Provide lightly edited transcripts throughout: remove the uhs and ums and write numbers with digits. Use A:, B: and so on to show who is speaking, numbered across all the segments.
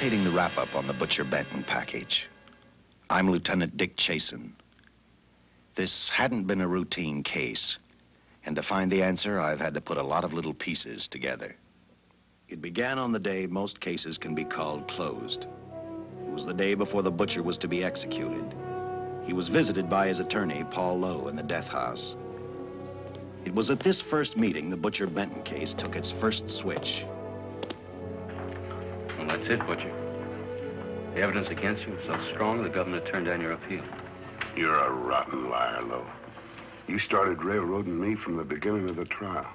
A: imitating the wrap-up on the Butcher Benton package. I'm Lieutenant Dick Chasen. This hadn't been a routine case, and to find the answer, I've had to put a lot of little pieces together. It began on the day most cases can be called closed. It was the day before the butcher was to be executed. He was visited by his attorney, Paul Lowe, in the death house. It was at this first meeting the Butcher Benton case took its first switch.
B: Well, that's it, Butcher. The evidence against you is so strong, the governor turned down your appeal.
C: You're a rotten liar, Lowe. You started railroading me from the beginning of the trial.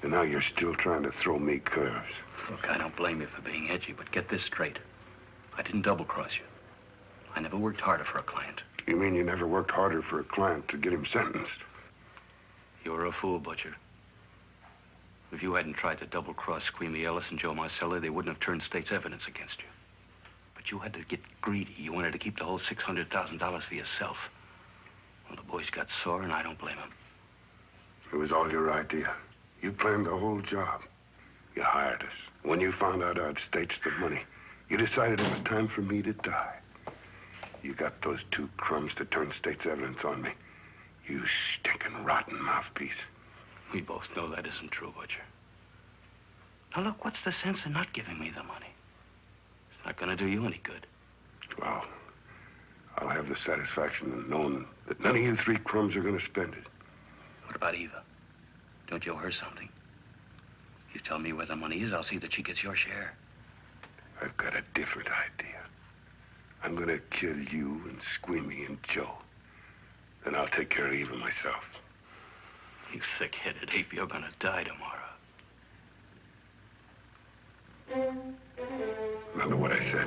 C: And now you're still trying to throw me curves.
B: Look, I don't blame you for being edgy, but get this straight. I didn't double-cross you. I never worked harder for a client.
C: You mean you never worked harder for a client to get him sentenced?
B: You were a fool, Butcher. If you hadn't tried to double-cross Squeamy Ellis and Joe Marcelli, they wouldn't have turned state's evidence against you. But you had to get greedy. You wanted to keep the whole $600,000 for yourself. Well, the boys got sore, and I don't blame them.
C: It was all your idea. You planned the whole job. You hired us. When you found out I'd staged the money, you decided it was time for me to die. You got those two crumbs to turn state's evidence on me. You stinking rotten mouthpiece.
B: We both know that isn't true, Butcher. Now, look, what's the sense in not giving me the money? It's not going to do you any good.
C: Well, I'll have the satisfaction of knowing that none of you three crumbs are going to spend it.
B: What about Eva? Don't you owe her something? You tell me where the money is, I'll see that she gets your share.
C: I've got a different idea. I'm going to kill you and Squeamy and Joe. Then I'll take care of Eva myself.
B: You thick-headed ape, you're going to die tomorrow.
C: Remember what I said.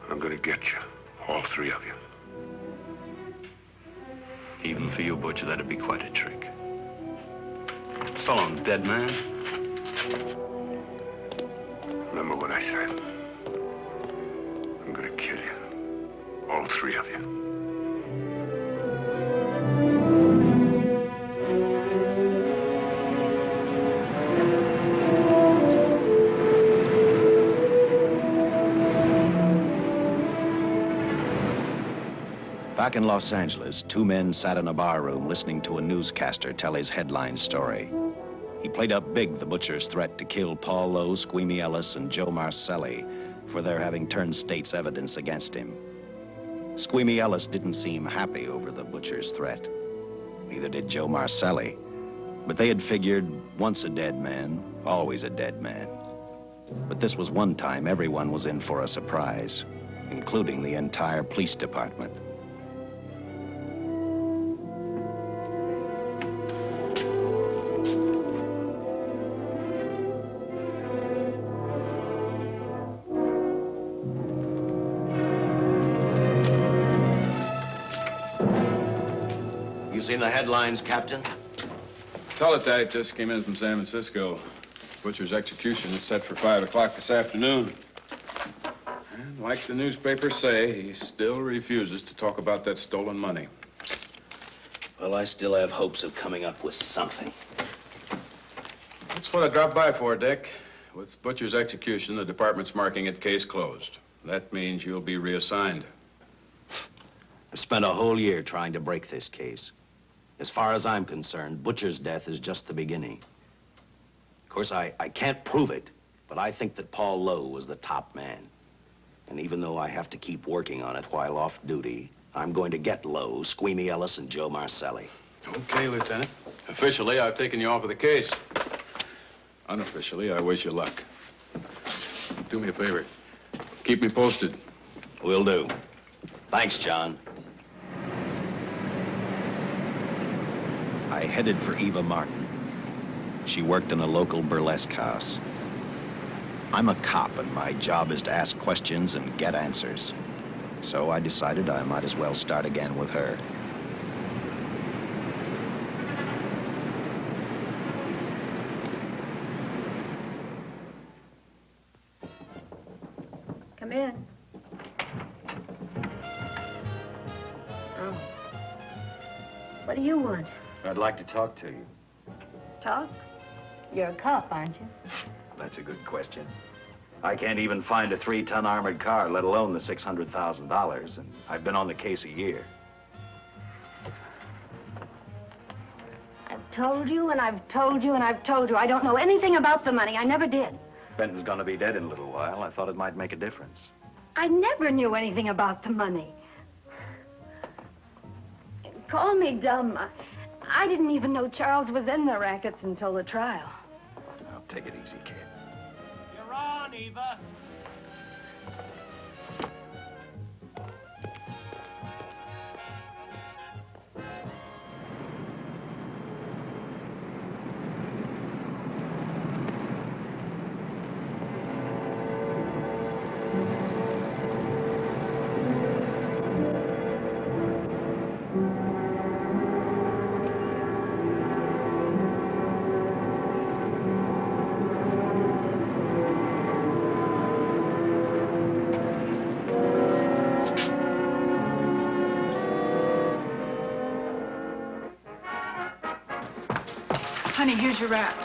C: I'm going to get you, all three of you.
B: Even for you, Butcher, that'd be quite a trick. So long, dead man.
C: Remember what I said. I'm going to kill you, all three of you.
A: Back in Los Angeles, two men sat in a bar room listening to a newscaster tell his headline story. He played up big the butcher's threat to kill Paul Lowe, Squeamy Ellis, and Joe Marcelli for their having turned state's evidence against him. Squeamy Ellis didn't seem happy over the butcher's threat. Neither did Joe Marcelli. But they had figured, once a dead man, always a dead man. But this was one time everyone was in for a surprise, including the entire police department. You seen the headlines, Captain?
D: Teletype just came in from San Francisco. Butcher's execution is set for 5 o'clock this afternoon. And like the newspapers say, he still refuses to talk about that stolen money.
A: Well, I still have hopes of coming up with something.
D: That's what I dropped by for, Dick. With Butcher's execution, the department's marking it case closed. That means you'll be reassigned.
A: I've spent a whole year trying to break this case. As far as I'm concerned, Butcher's death is just the beginning. Of course, I can't prove it, but I think that Paul Lowe was the top man. And even though I have to keep working on it while off duty, I'm going to get Lowe, Squeamy Ellis, and Joe Marcelli.
D: Okay, Lieutenant. Officially, I've taken you off of the case. Unofficially, I wish you luck. Do me a favor. Keep me posted.
A: Will do. Thanks, John. I headed for Eva Martin. She worked in a local burlesque house. I'm a cop, and my job is to ask questions and get answers. So I decided I might as well start again with her.
E: Come in. Oh. What do you want?
A: I'd like to talk to you.
E: Talk? You're a cop, aren't you?
A: That's a good question. I can't even find a 3-ton armored car, let alone the $600,000, and I've been on the case a year.
E: I've told you, and I've told you, and I've told you. I don't know anything about the money. I never did.
A: Benton's gonna be dead in a little while. I thought it might make a difference.
E: I never knew anything about the money. Call me dumb. I didn't even know Charles was in the rackets until the trial.
A: Now, take it easy, kid.
F: You're on, Eva.
G: Honey, here's your wrap.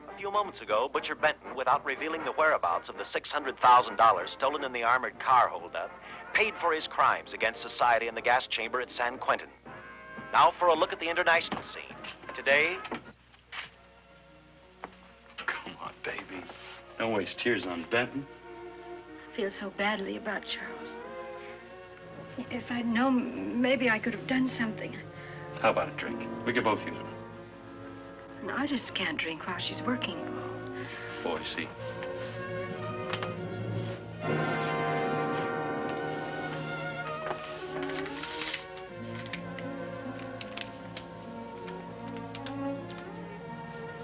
A: A few moments ago, Butcher Benton, without revealing the whereabouts of the $600,000 stolen in the armored car holdup, paid for his crimes against society in the gas chamber at San Quentin. Now for a look at the international scene. Today...
B: Come on, baby. Don't waste tears on Benton.
E: I feel so badly about Charles. If I'd known, maybe I could have done something.
B: How about a drink? We could both use one.
E: An artist can't drink while she's working, Paul.
B: Boy, see.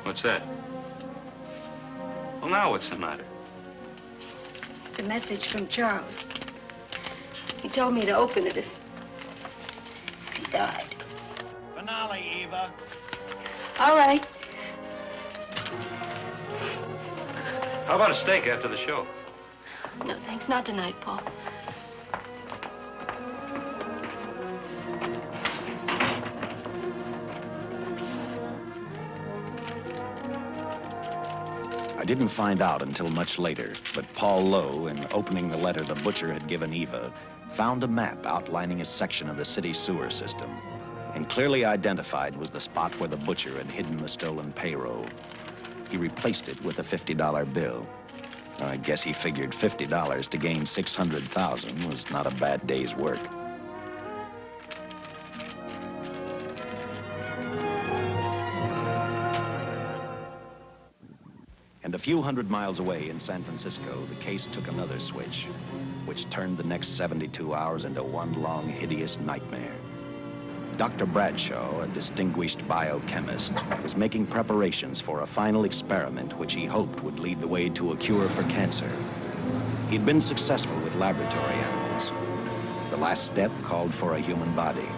B: What's that? Well, now what's the matter?
E: It's a message from Charles. He told me to open it if he died.
F: Finale, Eva.
E: All right.
B: How about a steak after the show?
E: No, thanks. Not tonight, Paul.
A: I didn't find out until much later, but Paul Lowe, in opening the letter the butcher had given Eva, found a map outlining a section of the city sewer system. And clearly identified was the spot where the butcher had hidden the stolen payroll. He replaced it with a $50 bill. I guess he figured $50 to gain $600,000 was not a bad day's work. And a few hundred miles away in San Francisco, the case took another switch, which turned the next 72 hours into one long, hideous nightmare. Dr. Bradshaw, a distinguished biochemist, was making preparations for a final experiment which he hoped would lead the way to a cure for cancer. He'd been successful with laboratory animals. The last step called for a human body.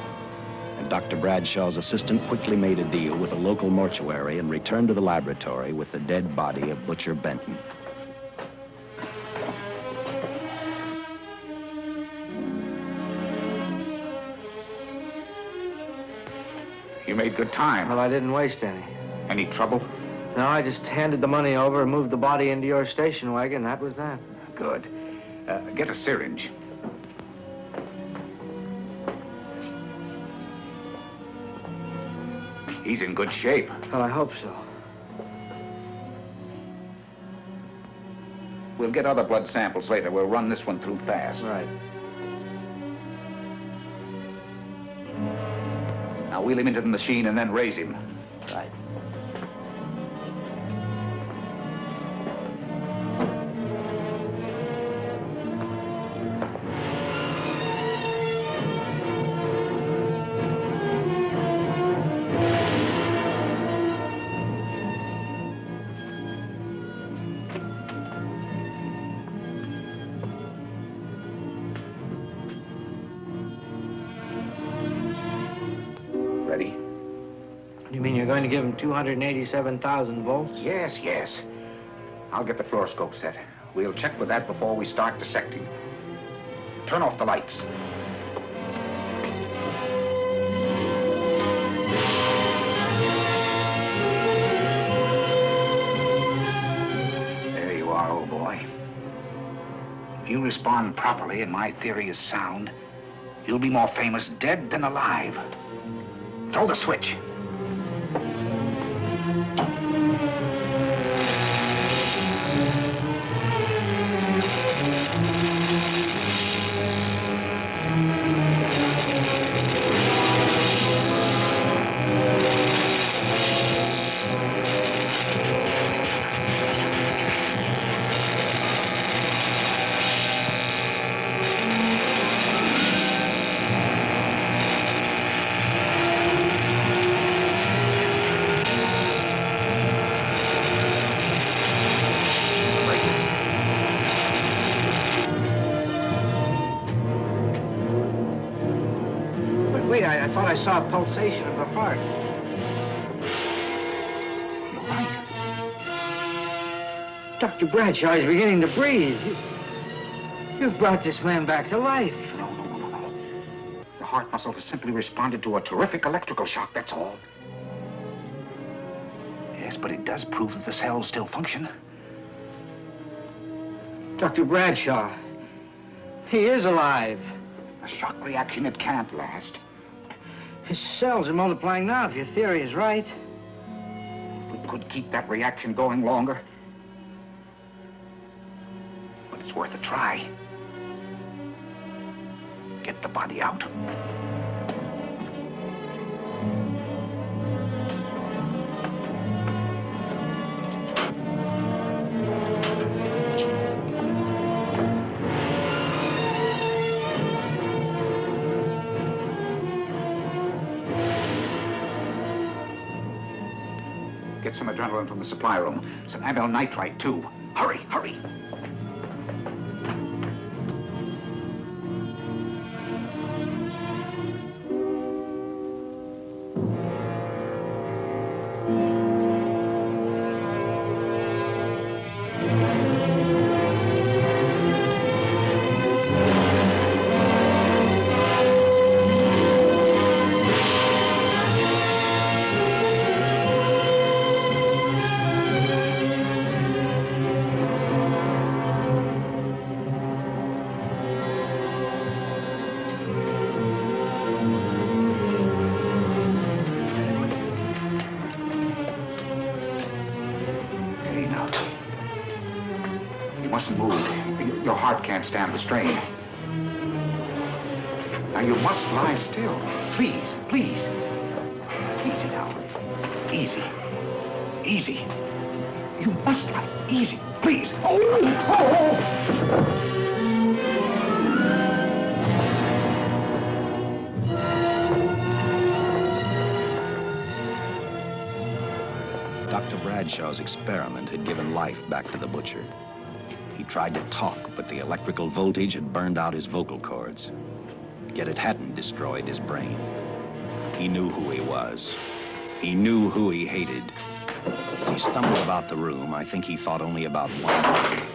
A: And Dr. Bradshaw's assistant quickly made a deal with a local mortuary and returned to the laboratory with the dead body of Butcher Benton.
H: You made good time.
I: Well, I didn't waste any.
H: Any trouble?
I: No, I just handed the money over and moved the body into your station wagon. That was that.
H: Good. Get a syringe. He's in good shape.
I: Well, I hope so.
H: We'll get other blood samples later. We'll run this one through fast.
I: Right.
H: Now wheel him into the machine and then raise him.
I: Right. going to give him 287,000 volts?
H: Yes, yes. I'll get the fluoroscope set. We'll check with that before we start dissecting. Turn off the lights. There you are, old boy. If you respond properly and my theory is sound, you'll be more famous dead than alive. Throw the switch.
I: Wait, I thought I saw a pulsation of the heart.
H: You're right.
I: Dr. Bradshaw is beginning to breathe. You've brought this man back to life.
H: No. The heart muscle has simply responded to a terrific electrical shock, that's all. Yes, but it does prove that the cells still function.
I: Dr. Bradshaw, he is alive.
H: A shock reaction, it can't last.
I: His cells are multiplying now, if your theory is right.
H: We could keep that reaction going longer. But it's worth a try. Get the body out. Get some adrenaline from the supply room. Some amyl nitrite, too. Hurry, hurry. Your heart can't stand the strain. Now, you must lie still. Please, please. Easy now. Easy. Easy. You must lie. Easy. Please. Oh!
A: Dr. Bradshaw's experiment had given life back to the butcher. He tried to talk, but the electrical voltage had burned out his vocal cords. Yet it hadn't destroyed his brain. He knew who he was. He knew who he hated. As he stumbled about the room, I think he thought only about one thing: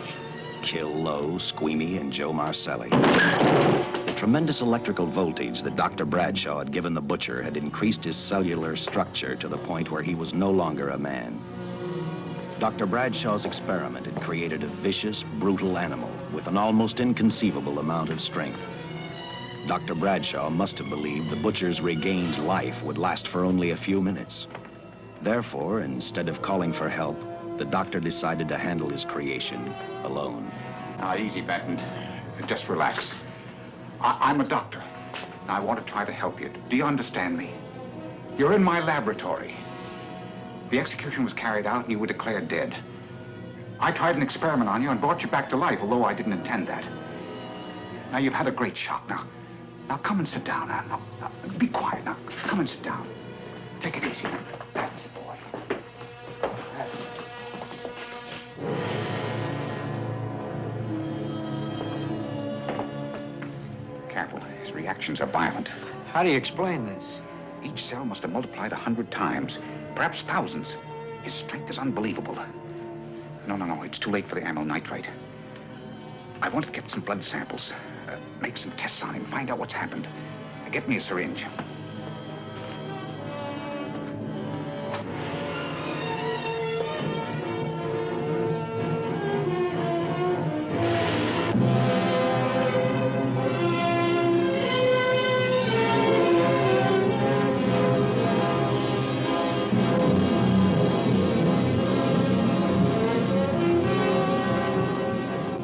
A: kill Lowe, Squeamy, and Joe Marcelli. The tremendous electrical voltage that Dr. Bradshaw had given the butcher had increased his cellular structure to the point where he was no longer a man. Dr. Bradshaw's experiment had created a vicious, brutal animal with an almost inconceivable amount of strength. Dr. Bradshaw must have believed the butcher's regained life would last for only a few minutes. Therefore, instead of calling for help, the doctor decided to handle his creation alone.
H: Now, easy, Benton. Just relax. I'm a doctor. I want to try to help you. Do you understand me? You're in my laboratory. The execution was carried out and you were declared dead. I tried an experiment on you and brought you back to life, although I didn't intend that. Now, you've had a great shock. Now come and sit down. Now, be quiet. Now, come and sit down. Take it easy. That's the boy. Careful. His reactions are violent.
I: How do you explain this?
H: Each cell must have multiplied 100 times, perhaps thousands. His strength is unbelievable. No, it's too late for the amyl nitrite. I want to get some blood samples, make some tests on him, find out what's happened. Get me a syringe.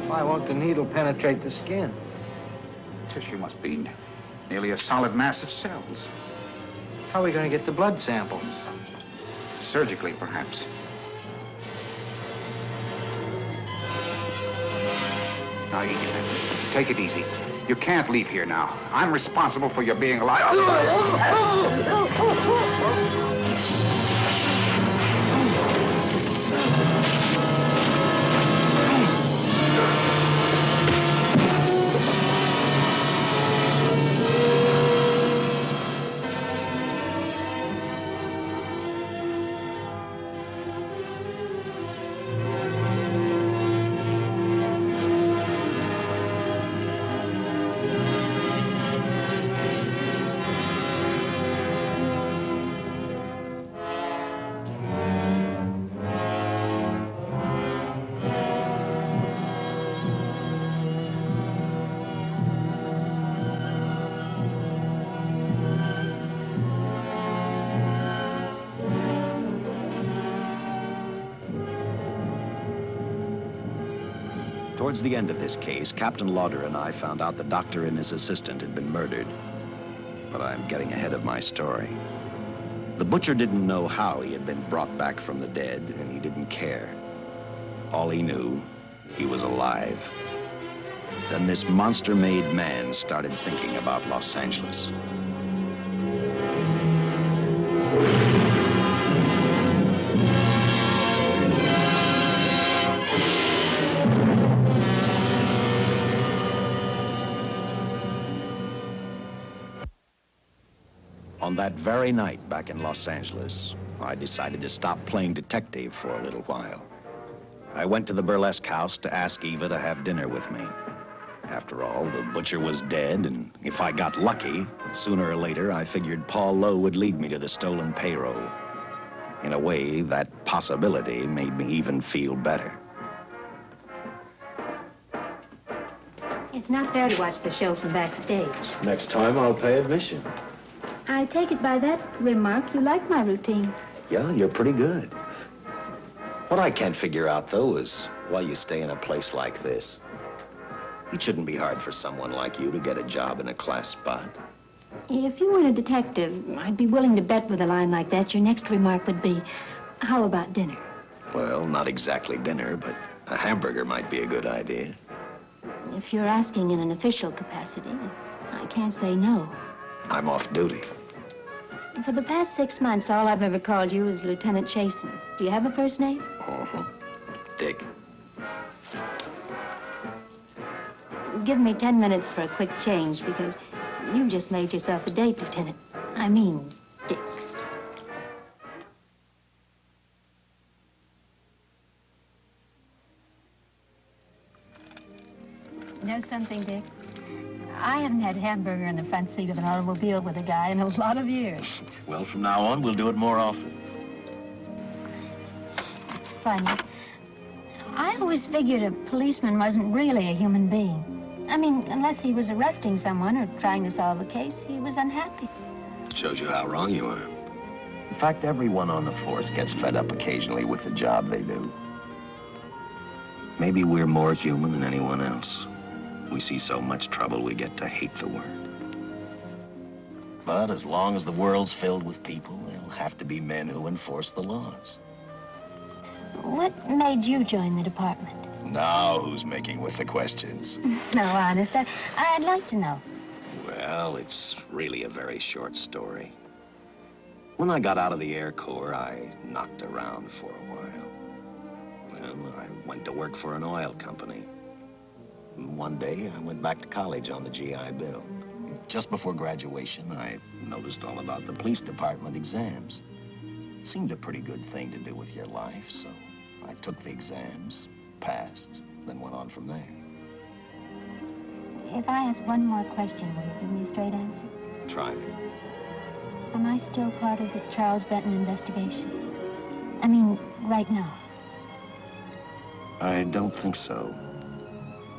I: Why won't the needle penetrate the skin?
H: Tissue must be nearly a solid mass of cells.
I: How are we going to get the blood sample?
H: Surgically, perhaps. Now, you take it easy. You can't leave here now. I'm responsible for your being alive.
A: Towards the end of this case, Captain Lauder and I found out the doctor and his assistant had been murdered. But I'm getting ahead of my story. The butcher didn't know how he had been brought back from the dead, and he didn't care. All he knew, he was alive. Then this monster-made man started thinking about Los Angeles. On that very night back in Los Angeles, I decided to stop playing detective for a little while. I went to the burlesque house to ask Eva to have dinner with me. After all, the butcher was dead, and if I got lucky, sooner or later, I figured Paul Lowe would lead me to the stolen payroll. In a way, that possibility made me even feel better.
E: It's not fair to watch the show from backstage.
A: Next time, I'll pay admission.
E: I take it by that remark you like my routine.
A: Yeah, you're pretty good. What I can't figure out, though, is why you stay in a place like this. It shouldn't be hard for someone like you to get a job in a class spot.
E: If you weren't a detective, I'd be willing to bet with a line like that your next remark would be, how about dinner?
A: Well, not exactly dinner, but a hamburger might be a good idea.
E: If you're asking in an official capacity, I can't say no.
A: I'm off duty.
E: For the past 6 months, all I've ever called you is Lieutenant Chasen. Do you have a first name?
A: Uh-huh. Dick.
E: Give me 10 minutes for a quick change, because you just made yourself a date, Lieutenant. I mean, Dick. Know something, Dick? I haven't had hamburger in the front seat of an automobile with a guy in a lot of years.
A: Well, from now on, we'll do it more often.
E: It's funny. I always figured a policeman wasn't really a human being. I mean, unless he was arresting someone or trying to solve a case, he was unhappy.
A: Shows you how wrong you are. In fact, everyone on the force gets fed up occasionally with the job they do. Maybe we're more human than anyone else. We see so much trouble, we get to hate the word. But as long as the world's filled with people, there'll have to be men who enforce the laws.
E: What made you join the department?
A: Now who's making with the questions?
E: No, honest, I'd like to know.
A: Well, it's really a very short story. When I got out of the Air Corps, I knocked around for a while. Well, I went to work for an oil company. One day, I went back to college on the GI Bill. Just before graduation, I noticed all about the police department exams. Seemed a pretty good thing to do with your life, so I took the exams, passed, then went on from there.
E: If I ask one more question, will you give me a straight answer?
A: Try me.
E: Am I still part of the Charles Benton investigation? I mean, right now.
A: I don't think so.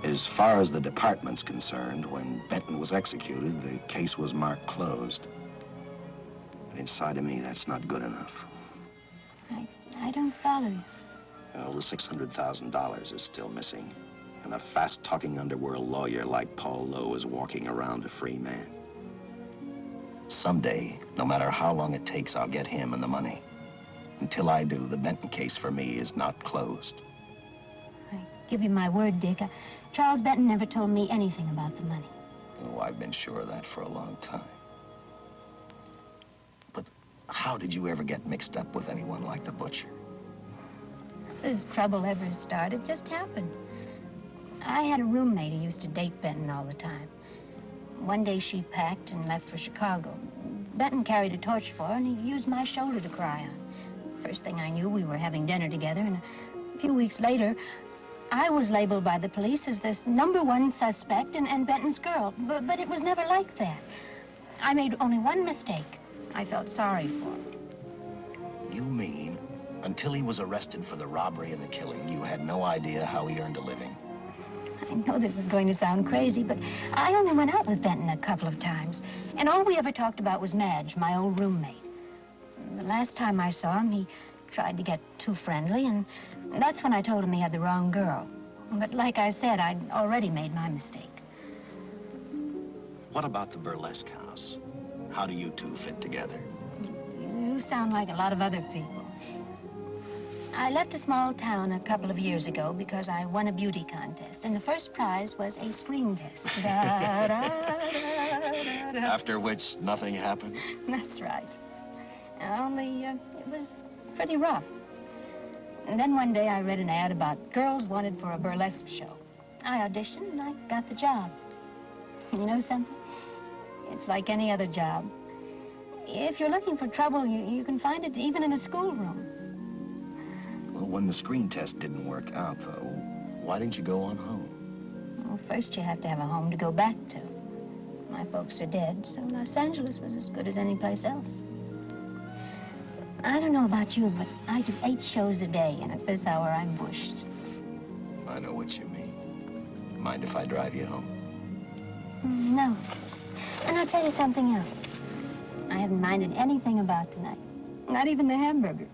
A: As far as the department's concerned, when Benton was executed, the case was marked closed. But inside of me, that's not good enough.
E: I don't follow you.
A: Well, the $600,000 is still missing. And a fast-talking underworld lawyer like Paul Lowe is walking around a free man. Someday, no matter how long it takes, I'll get him and the money. Until I do, the Benton case for me is not closed.
E: I give you my word, Dick. Charles Benton never told me anything about the money.
A: Oh, I've been sure of that for a long time. But how did you ever get mixed up with anyone like the butcher?
E: This trouble ever started just happened. I had a roommate who used to date Benton all the time. One day she packed and left for Chicago. Benton carried a torch for her, and he used my shoulder to cry on. First thing I knew, we were having dinner together, and a few weeks later, I was labeled by the police as this #1 suspect and Benton's girl. But it was never like that. I made only one mistake. I felt sorry for him.
A: You mean, until he was arrested for the robbery and the killing, you had no idea how he earned a living?
E: I know this is going to sound crazy, but I only went out with Benton a couple of times. And all we ever talked about was Madge, my old roommate. The last time I saw him, he tried to get too friendly, and that's when I told him he had the wrong girl. But like I said, I'd already made my mistake.
A: What about the burlesque house? How do you two fit together?
E: You sound like a lot of other people. I left a small town a couple of years ago because I won a beauty contest, and the first prize was a screen test.
A: After which, nothing happened?
E: That's right. Only, it was pretty rough. And then one day I read an ad about girls wanted for a burlesque show. I auditioned, and I got the job. You know something? It's like any other job. If you're looking for trouble, you can find it even in a schoolroom.
A: Well, when the screen test didn't work out, though, why didn't you go on home?
E: Well, first you have to have a home to go back to. My folks are dead, so Los Angeles was as good as any place else. I don't know about you, but I do 8 shows a day, and at this hour I'm bushed.
A: I know what you mean. Mind if I drive you home?
E: No. And I'll tell you something else. I haven't minded anything about tonight. Not even the hamburger.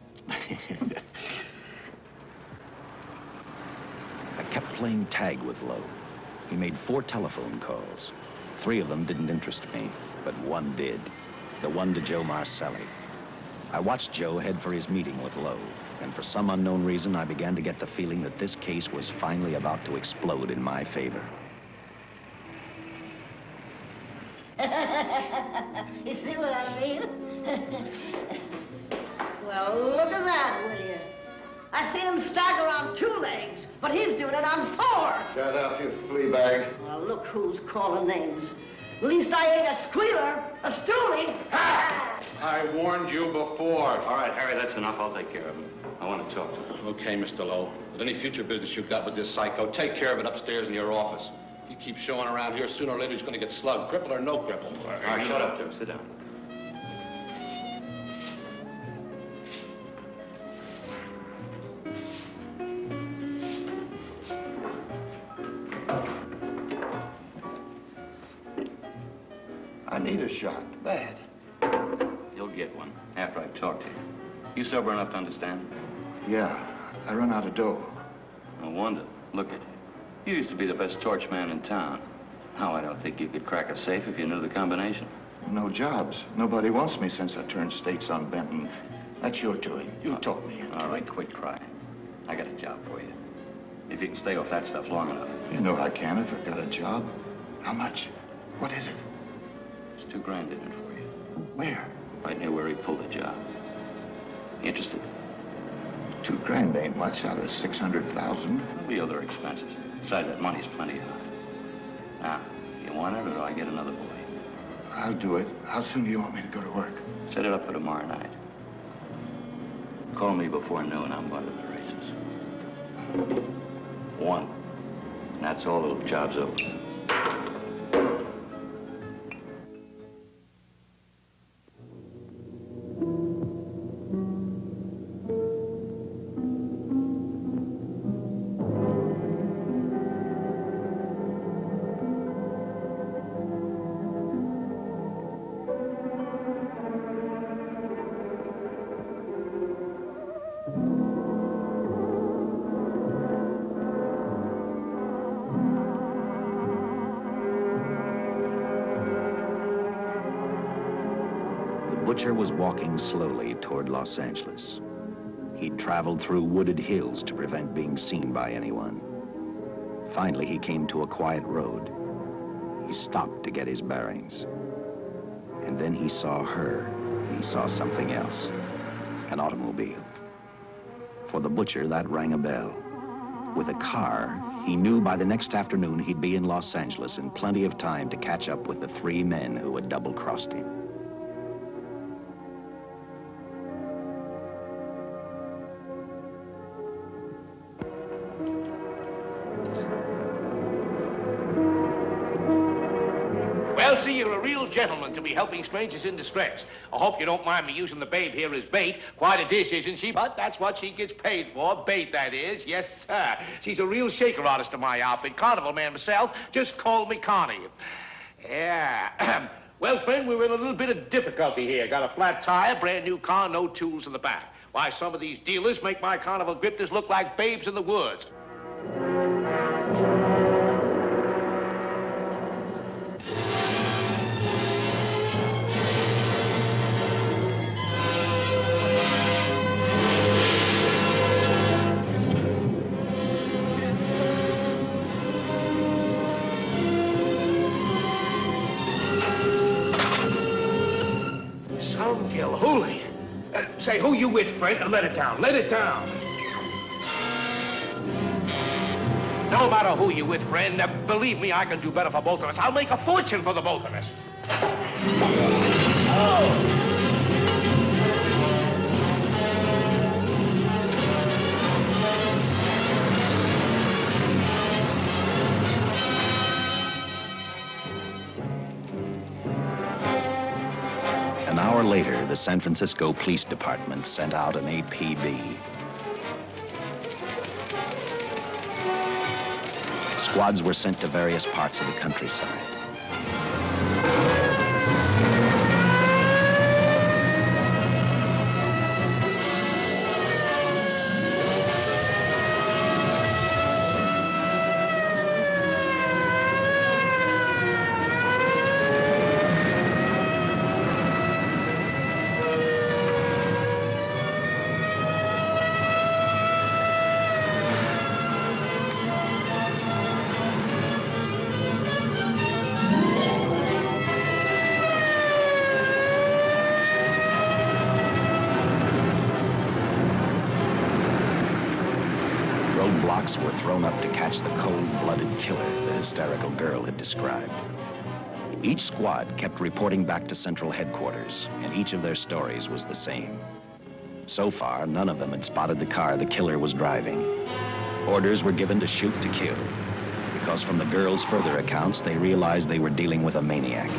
A: I kept playing tag with Lowe. He made 4 telephone calls. 3 of them didn't interest me, but one did. The one to Joe Marcelli. I watched Joe head for his meeting with Lowe, and for some unknown reason, I began to get the feeling that this case was finally about to explode in my favor.
G: You see what I mean? Well, look at that, will you? I seen him stagger on 2 legs, but he's doing it on 4.
C: Shut up, you flea bag.
G: Well, look who's calling names. At least I ain't a squealer, a stoolie.
D: I warned you before.
B: All right, Harry, that's enough. I'll take care of him. I want to talk to him.
J: Okay, Mr. Lowe. With any future business you've got with this psycho, take care of it upstairs in your office. He keeps showing around here, sooner or later he's going to get slugged, cripple or no cripple.
B: All right, shut up, Joe. Sit down.
C: I need a shot, bad.
B: You'll get one after I talk to you. You sober enough to understand?
C: Yeah, I run out of dough.
B: No wonder. Look at you. You used to be the best torch man in town. Now, I don't think you could crack a safe if you knew the combination.
C: No jobs. Nobody wants me since I turned states on Benton. That's your doing. You talked me into it.
B: All right, quit crying. I got a job for you. If you can stay off that stuff long enough.
C: You know I can if I've got a job. How much? What is it?
B: There's $2 grand in it for you.
C: Where?
B: Right near where he pulled the job. Interested?
C: $2 grand ain't much out of 600,000.
B: There'll be other expenses. Besides, that money's plenty of it. Now, you want it, or do I get another boy?
C: I'll do it. How soon do you want me to go to work?
B: Set it up for tomorrow night. Call me before noon. I'm going to the races. 1. And that's all. The job's over.
A: The butcher was walking slowly toward Los Angeles. He'd traveled through wooded hills to prevent being seen by anyone. Finally, he came to a quiet road. He stopped to get his bearings. And then he saw her. He saw something else. An automobile. For the butcher, that rang a bell. With a car, he knew by the next afternoon he'd be in Los Angeles in plenty of time to catch up with the 3 men who had double-crossed him.
J: Well, see, you're a real gentleman to be helping strangers in distress. I hope you don't mind me using the babe here as bait. Quite a dish, isn't she? But that's what she gets paid for. Bait, that is. Yes, sir. She's a real shaker artist to my outfit. Carnival man myself. Just call me Connie. Yeah. Well, friend, we're in a little bit of difficulty here. Got a flat tire, brand new car, no tools in the back. Why, some of these dealers make my carnival grifters look like babes in the woods. Holy. Say, who you with, friend? Let it down. Let it down. No matter who you with, friend. Believe me, I can do better for both of us. I'll make a fortune for the both of us. Oh!
A: An hour later, the San Francisco Police Department sent out an APB. Squads were sent to various parts of the countryside. Roadblocks were thrown up to catch the cold-blooded killer the hysterical girl had described. Each squad kept reporting back to Central Headquarters, and each of their stories was the same. So far, none of them had spotted the car the killer was driving. Orders were given to shoot to kill, because from the girls' further accounts, they realized they were dealing with a maniac.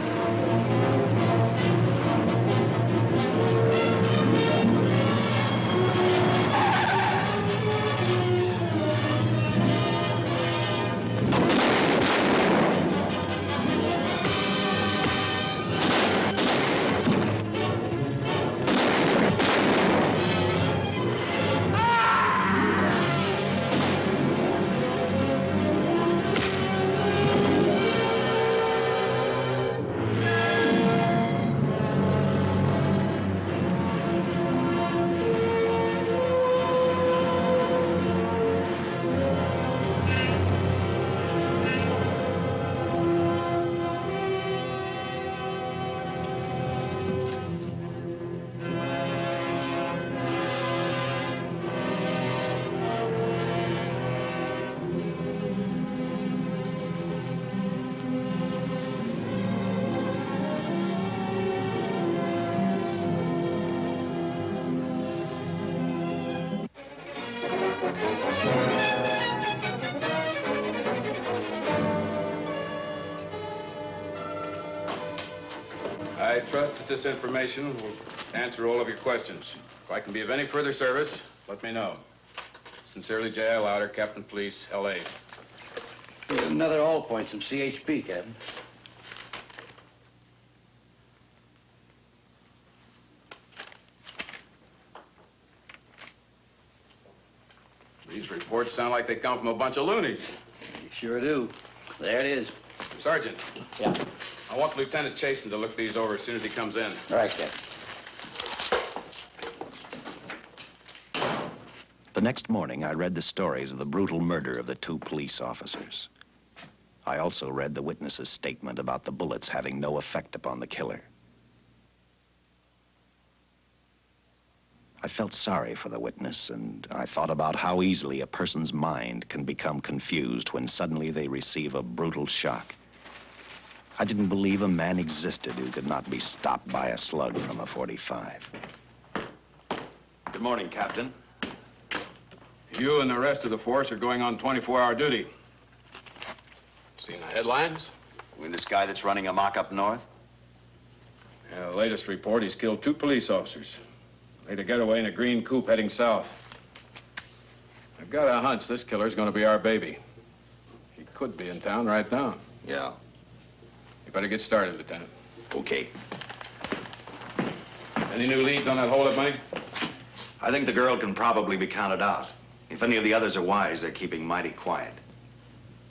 D: I trust that this information will answer all of your questions. If I can be of any further service, let me know. Sincerely, J.I. Louder, Captain Police, L.A.
J: Here's another all points from CHP, Captain.
D: These reports sound like they come from a bunch of loonies.
J: You sure do. There it is.
D: Sergeant.
J: Yeah.
D: I want Lieutenant Chasen to look these over as soon as he comes in.
J: All right, Captain.
A: The next morning, I read the stories of the brutal murder of the 2 police officers. I also read the witness's statement about the bullets having no effect upon the killer. I felt sorry for the witness, and I thought about how easily a person's mind can become confused when suddenly they receive a brutal shock. I didn't believe a man existed who could not be stopped by a slug from a .45. Good morning, Captain.
D: You and the rest of the force are going on 24-hour duty. Seen the headlines?
A: You mean this guy that's running amok up north?
D: Yeah, the latest report, he's killed 2 police officers. Made a getaway in a green coupe heading south. I've got a hunch this killer's going to be our baby. He could be in town right now.
A: Yeah.
D: You better get started, Lieutenant.
A: Okay.
D: Any new leads on that hold-up money?
A: I think the girl can probably be counted out. If any of the others are wise, they're keeping mighty quiet.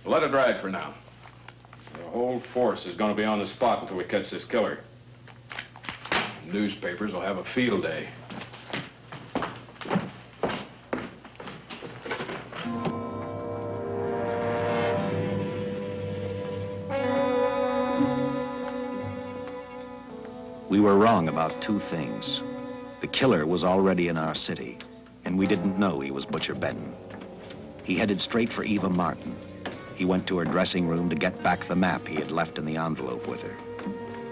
D: Let it ride for now. The whole force is going to be on the spot until we catch this killer. Newspapers will have a field day.
A: We were wrong about 2 things. The killer was already in our city, and we didn't know he was Butcher Benton. He headed straight for Eva Martin. He went to her dressing room to get back the map he had left in the envelope with her.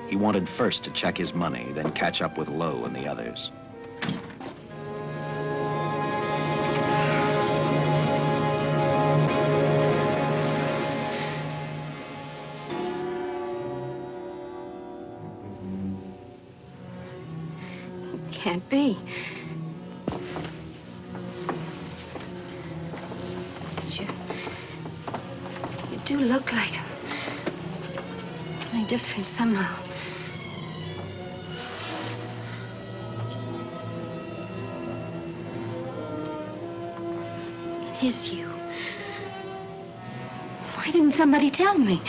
A: He wanted first to check his money, then catch up with Lowe and the others.
E: Can't be. You do look like him. Only different somehow. It is you. Why didn't somebody tell me?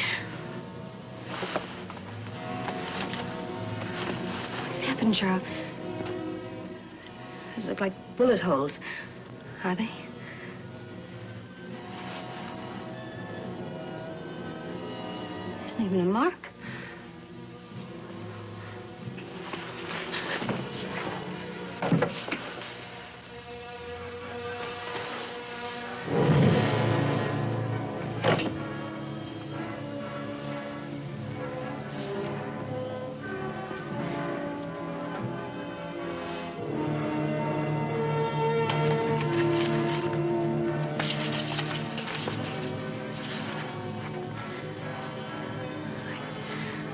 E: What's happened, Charles? Those look like bullet holes. Are they? There isn't even a mark.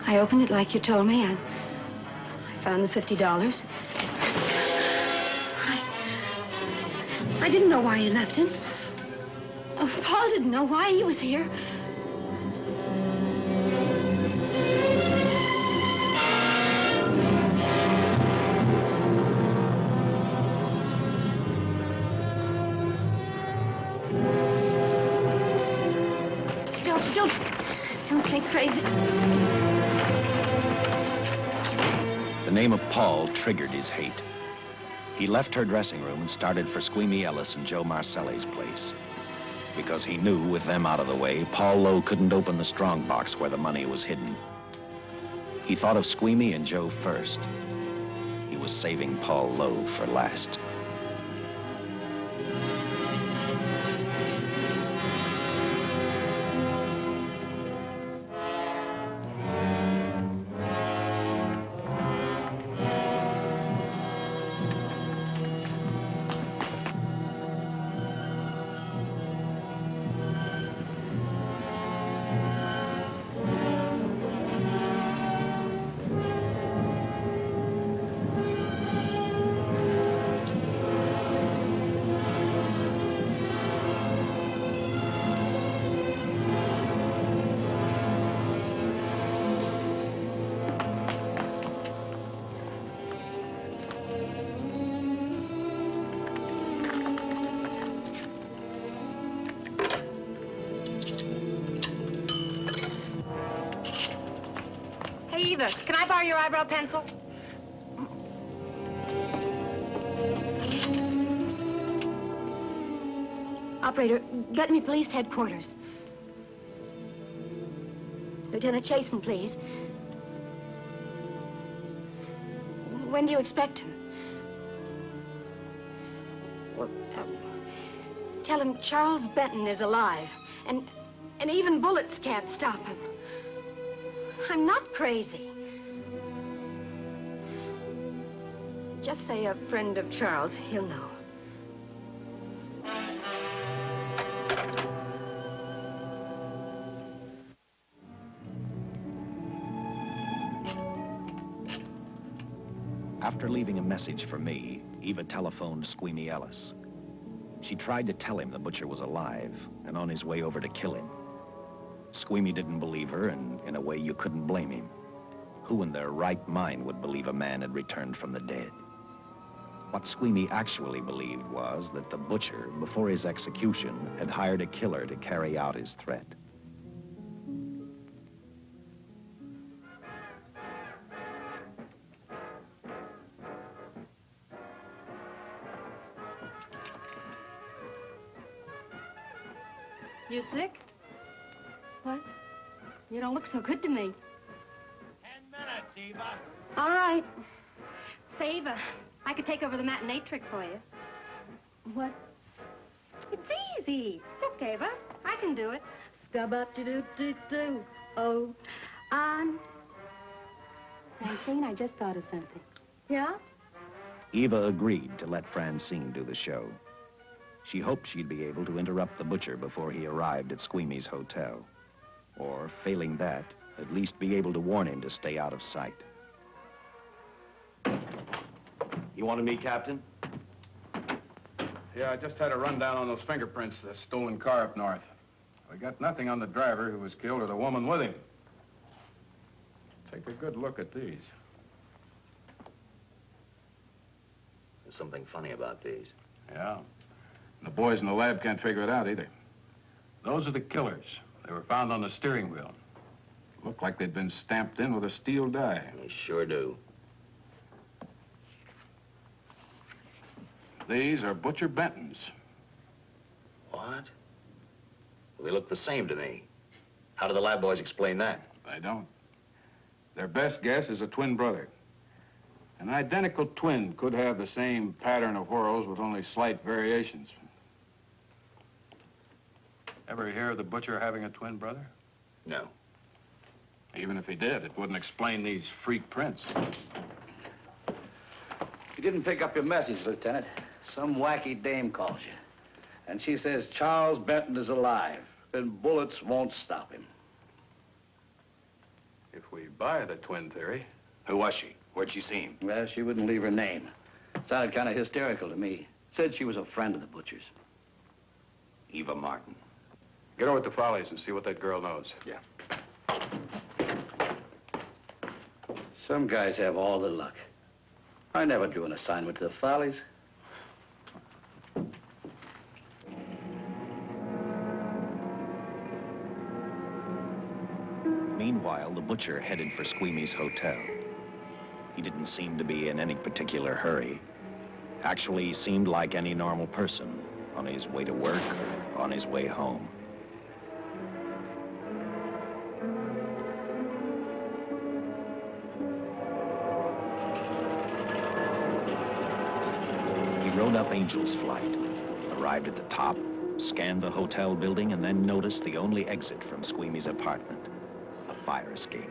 E: I opened it like you told me. I found the $50. I didn't know why you left him. Oh, Paul didn't know why he was here. Don't say crazy.
A: The name of Paul triggered his hate. He left her dressing room and started for Squeamy Ellis and Joe Marcelli's place. Because he knew, with them out of the way, Paul Lowe couldn't open the strong box where the money was hidden. He thought of Squeamy and Joe first. He was saving Paul Lowe for last.
K: Hey, Eva, can I borrow your eyebrow pencil?
E: Operator, get me police headquarters. Lieutenant Chasen, please. When do you expect him? Well, tell him Charles Benton is alive, and even bullets can't stop him. I'm not crazy. Just say a friend of Charles. He'll know.
A: After leaving a message for me, Eva telephoned Squeamy Ellis. She tried to tell him the butcher was alive and on his way over to kill him. Squeamy didn't believe her, and in a way you couldn't blame him. Who in their right mind would believe a man had returned from the dead? What Squeamy actually believed was that the butcher, before his execution, had hired a killer to carry out his threat.
K: You sick? What? You don't look so good to me.
F: 10 minutes, Eva.
K: All right. Say, Eva, I could take over the matinee trick for you. What? It's easy. Look, Eva, I can do it. Scub-up-de-doo-doo-doo. Oh, on. Francine, I just thought of something. Yeah?
A: Eva agreed to let Francine do the show. She hoped she'd be able to interrupt the butcher before he arrived at Squeamy's hotel. Or, failing that, at least be able to warn him to stay out of sight.
L: You wanted me, Captain?
D: Yeah, I just had a rundown on those fingerprints of the stolen car up north. We got nothing on the driver who was killed or the woman with him. Take a good look at these.
L: There's something funny about these.
D: Yeah. The boys in the lab can't figure it out either. Those are the killers. They were found on the steering wheel. Looked like they'd been stamped in with a steel die.
L: They sure do.
D: These are Butcher Benton's.
L: What? Well, they look the same to me. How do the lab boys explain that?
D: They don't. Their best guess is a twin brother. An identical twin could have the same pattern of whorls with only slight variations. Ever hear of the butcher having a twin brother?
L: No.
D: Even if he did, it wouldn't explain these freak prints.
J: You didn't pick up your message, Lieutenant. Some wacky dame calls you. And she says Charles Benton is alive, and bullets won't stop him.
D: If we buy the twin theory...
L: Who was she? Where'd she see him?
J: Well, she wouldn't leave her name. Sounded kind of hysterical to me. Said she was a friend of the butcher's.
L: Eva Martin.
D: Get over at the Follies and see what that girl knows.
L: Yeah.
J: Some guys have all the luck. I never drew an assignment to the Follies.
A: Meanwhile, the butcher headed for Squeamy's hotel. He didn't seem to be in any particular hurry. Actually, he seemed like any normal person, on his way to work or on his way home. He rode up Angel's Flight, arrived at the top, scanned the hotel building, and then noticed the only exit from Squeamy's apartment, a fire escape.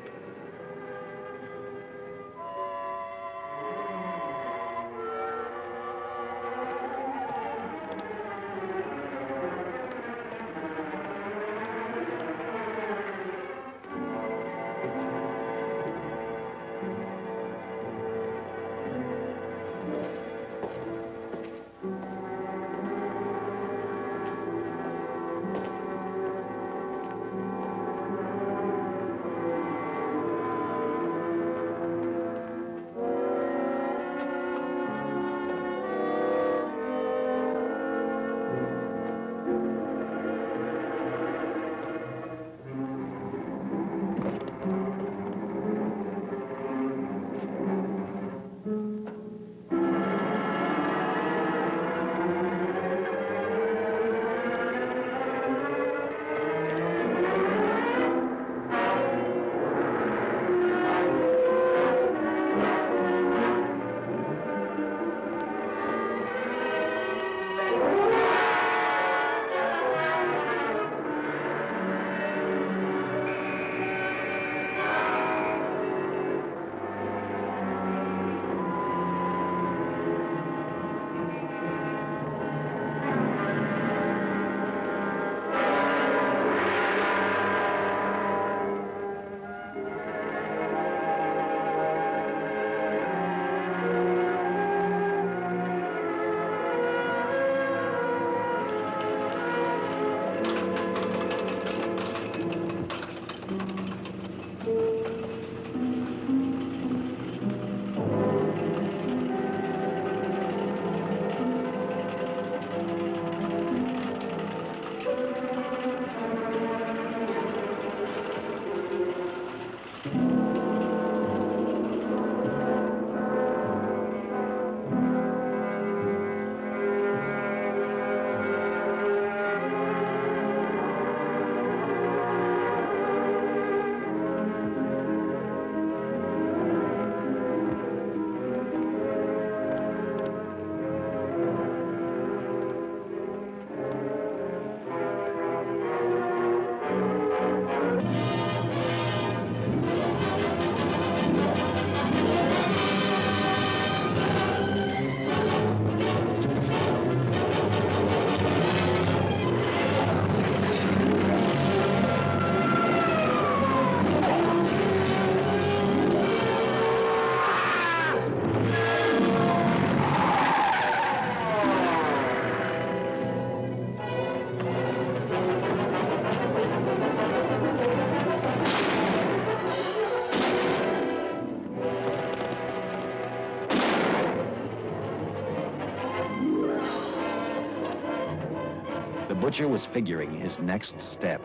A: Butcher was figuring his next step.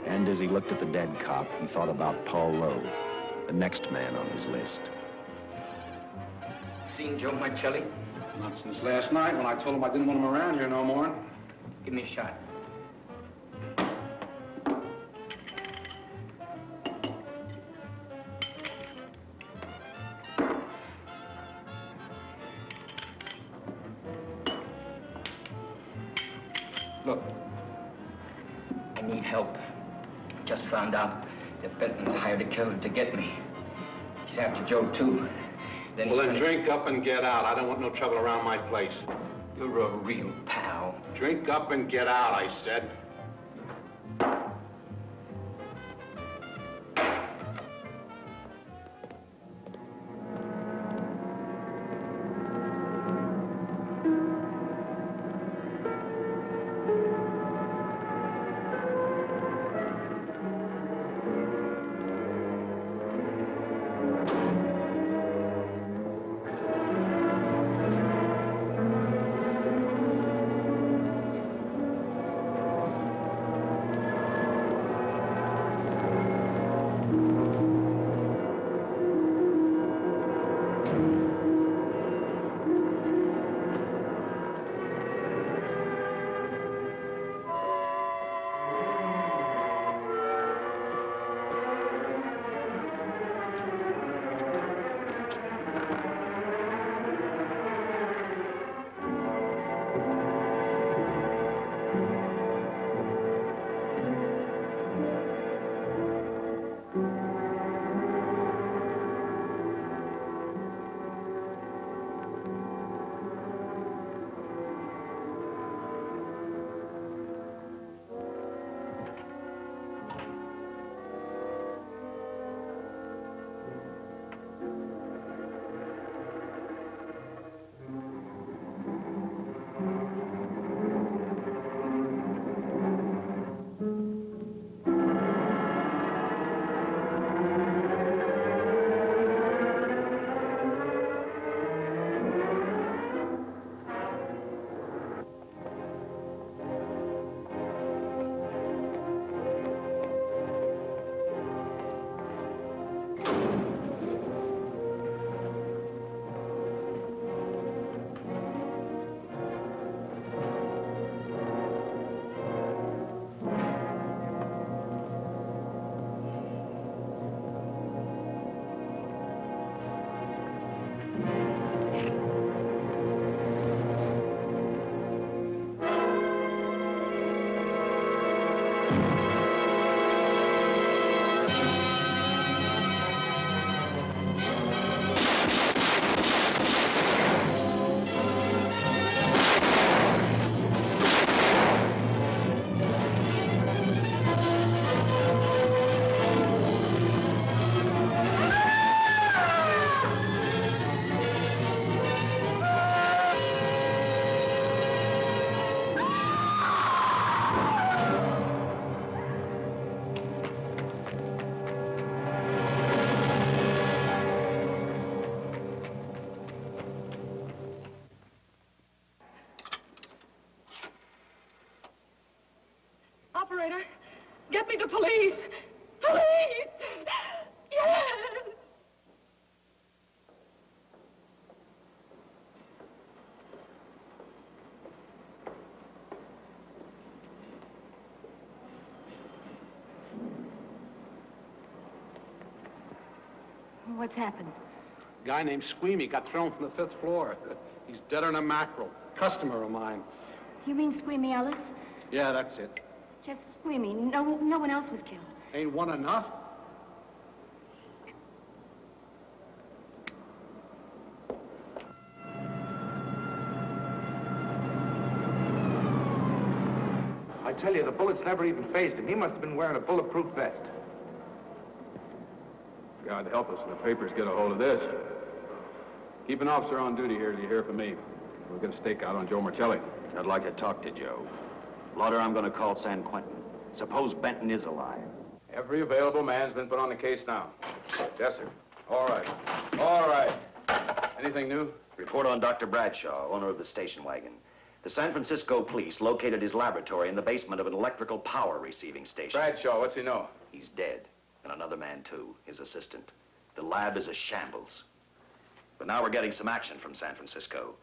A: And as he looked at the dead cop, he thought about Paul Lowe, the next man on his list.
J: Seen Joe Marcelli?
B: Not since last night when I told him I didn't want him around here no more.
J: Give me a shot. Look, I need help. Just found out that Benton's hired a killer to get me. He's after Joe, too.
B: Well, then drink up and get out. I don't want no trouble around my place.
J: You're a real pal.
B: Drink up and get out, I said.
K: Operator, get me the police. Police! Yes! What's happened?
B: A guy named Squeamy got thrown from the 5th floor. He's deader than a mackerel. Customer of mine.
E: You mean Squeamy Ellis?
B: Yeah, that's it.
E: Just Squeamy. No one else was killed.
B: Ain't one enough?
M: I tell you, the bullets never even phased him. He must have been wearing a bulletproof vest.
D: God help us when the papers get a hold of this. Keep an officer on duty here till you hear from me. We'll get a stakeout on Joe Marcelli.
A: I'd like to talk to Joe. Lauder, I'm going to call San Quentin. Suppose Benton is alive.
D: Every available man's been put on the case now. Yes, sir. All right. All right. Anything new?
A: Report on Dr. Bradshaw, owner of the station wagon. The San Francisco police located his laboratory in the basement of an electrical power receiving station.
D: Bradshaw, what's he know?
A: He's dead. And another man, too, his assistant. The lab is a shambles. But now we're getting some action from San Francisco.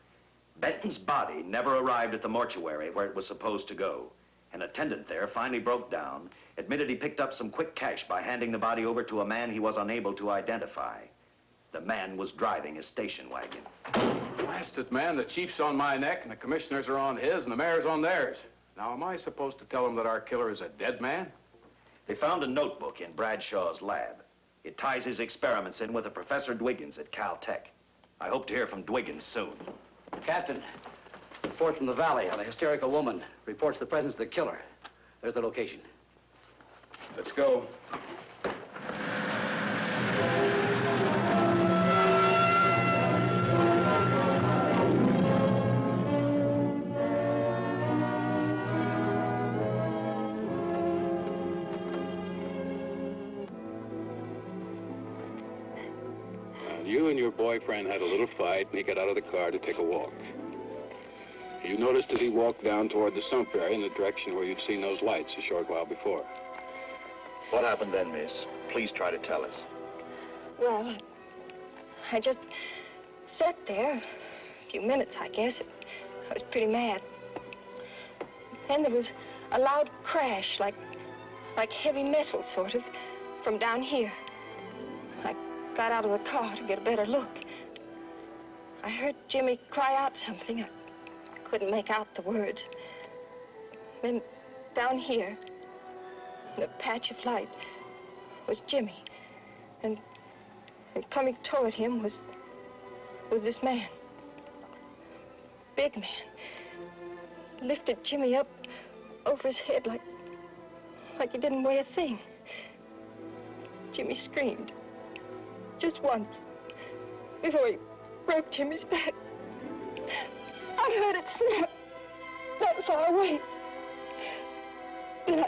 A: Benton's body never arrived at the mortuary where it was supposed to go. An attendant there finally broke down, admitted he picked up some quick cash by handing the body over to a man he was unable to identify. The man was driving his station wagon.
D: Blast it, man. The chief's on my neck, and the commissioners are on his, and the mayor's on theirs. Now, am I supposed to tell him that our killer is a dead man?
A: They found a notebook in Bradshaw's lab. It ties his experiments in with a Professor Dwiggins at Caltech. I hope to hear from Dwiggins soon.
N: Captain, report from the valley on a hysterical woman. Reports the presence of the killer. There's the location.
D: Let's go.
B: You and your boyfriend had a little fight, and he got out of the car to take a walk. You noticed as he walked down toward the sump area in the direction where you'd seen those lights a short while before.
A: What happened then, miss? Please try to tell us.
K: Well, I just sat there a few minutes, I guess. I was pretty mad. Then there was a loud crash, like heavy metal, sort of, from down here. I got out of the car to get a better look. I heard Jimmy cry out something. I couldn't make out the words. Then down here, in a patch of light, was Jimmy. And coming toward him was this man. Big man. Lifted Jimmy up over his head like he didn't weigh a thing. Jimmy screamed. Just once, before he broke Jimmy's back. I heard it snap that far away. Then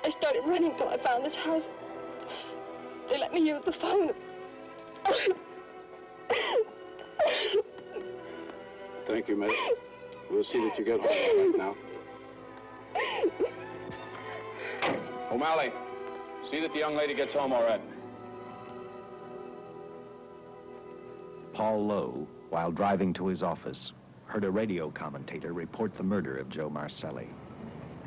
K: I started running till I found this house. They let me use the phone.
B: Thank you, Miss. We'll see that you get home right now.
D: O'Malley, see that the young lady gets home all right.
A: Paul Lowe, while driving to his office, heard a radio commentator report the murder of Joe Marcelli.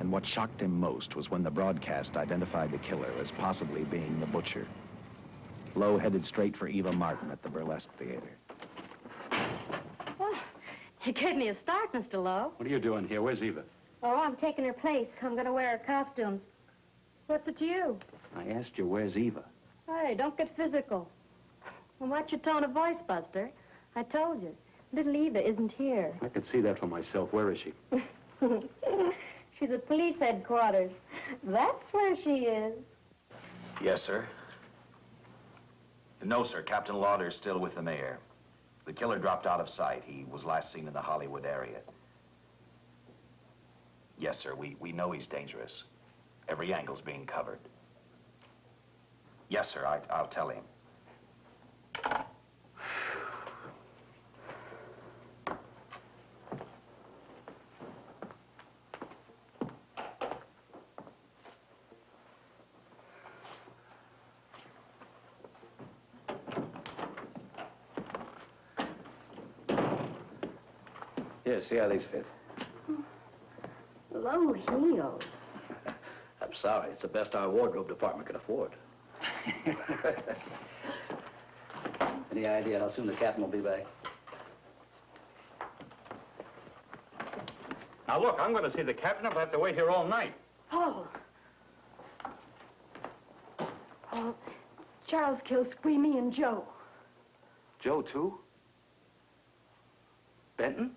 A: And what shocked him most was when the broadcast identified the killer as possibly being the butcher. Lowe headed straight for Eva Martin at the Burlesque Theater.
K: Oh, you gave me a start, Mr. Lowe.
B: What are you doing here? Where's Eva?
K: Oh, I'm taking her place. I'm going to wear her costumes. What's it to you?
B: I asked you, where's Eva?
K: Hey, don't get physical. Well, watch your tone of voice, Buster. I told you. Little Eva isn't here.
B: I could see that for myself. Where is she?
K: She's at police headquarters. That's where she is.
A: Yes, sir. No, sir. Captain Lauder's still with the mayor. The killer dropped out of sight. He was last seen in the Hollywood area. Yes, sir. We know he's dangerous. Every angle's being covered. Yes, sir. I'll tell him.
N: Here, see how these fit.
K: Low heels.
N: I'm sorry. It's the best our wardrobe department can afford. Any idea how soon the captain will be back?
B: Now, look, I'm going to see the captain. I'll have to wait here all night.
K: Paul. Paul, Charles killed Squeamy and Joe.
B: Joe, too? Benton?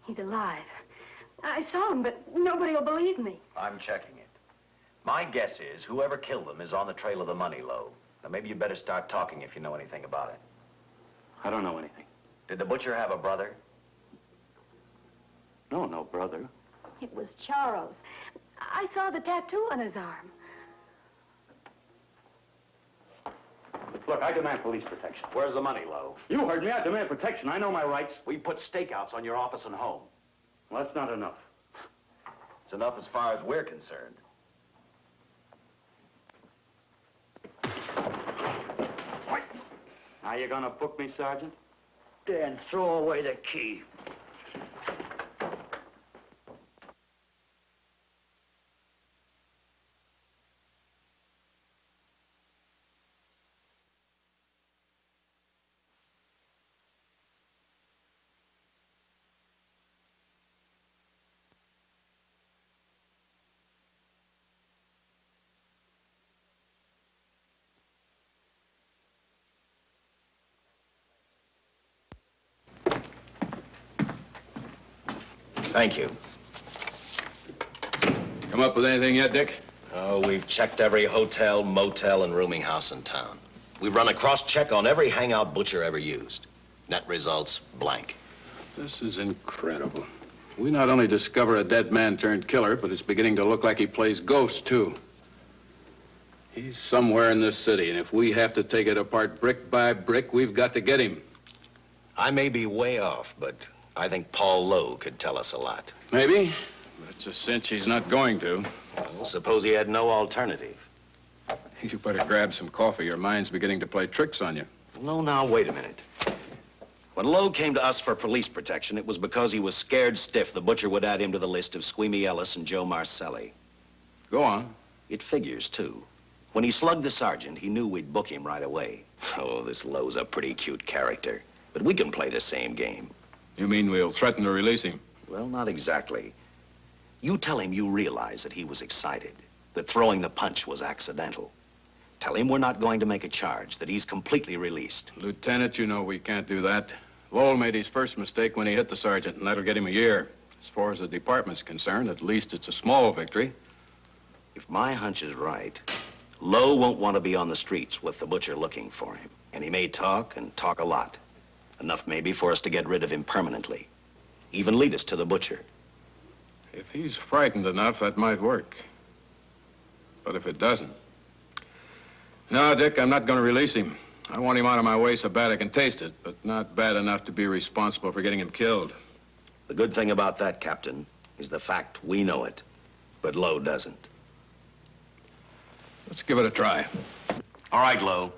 K: He's alive. I saw him, but nobody will believe me.
A: I'm checking it. My guess is whoever killed them is on the trail of the money, Lowe. Now, maybe you better start talking if you know anything about it.
B: I don't know anything.
A: Did the butcher have a brother?
B: No brother.
K: It was Charles. I saw the tattoo on his arm.
B: Look, I demand police protection.
A: Where's the money, Lowe?
B: You heard me. I demand protection. I know my rights.
A: We put stakeouts on your office and home.
B: Well, that's not enough.
L: It's enough as far as we're concerned.
B: Now you gonna book me, Sergeant?
G: Then throw away the key.
A: Thank you.
D: Come up with anything yet, Dick?
A: Oh, we've checked every hotel, motel, and rooming house in town. We've run a cross-check on every hangout Butcher ever used. Net results, blank.
D: This is incredible. We not only discover a dead man turned killer, but it's beginning to look like he plays ghost, too. He's somewhere in this city, and if we have to take it apart brick by brick, we've got to get him.
A: I may be way off, but I think Paul Lowe could tell us a lot.
D: Maybe, but it's a cinch he's not going to.
A: Well, suppose he had no alternative.
D: You better grab some coffee. Your mind's beginning to play tricks on you.
A: No, now, wait a minute. When Lowe came to us for police protection, it was because he was scared stiff the Butcher would add him to the list of Squeamy Ellis and Joe Marcelli.
D: Go on.
A: It figures, too. When he slugged the sergeant, he knew we'd book him right away. Oh, this Lowe's a pretty cute character. But we can play the same game.
D: You mean we'll threaten to release him?
A: Well, not exactly. You tell him you realize that he was excited, that throwing the punch was accidental. Tell him we're not going to make a charge, that he's completely released.
D: Lieutenant, you know we can't do that. Lowell made his first mistake when he hit the sergeant, and that'll get him a year. As far as the department's concerned, at least it's a small victory.
A: If my hunch is right, Lowe won't want to be on the streets with the Butcher looking for him. And he may talk, and talk a lot. Enough maybe for us to get rid of him permanently. Even lead us to the Butcher.
D: If he's frightened enough, that might work. But if it doesn't... No, Dick, I'm not going to release him. I want him out of my way so bad I can taste it, but not bad enough to be responsible for getting him killed.
A: The good thing about that, Captain, is the fact we know it, but Lowe doesn't.
D: Let's give it a try.
A: All right, Lowe.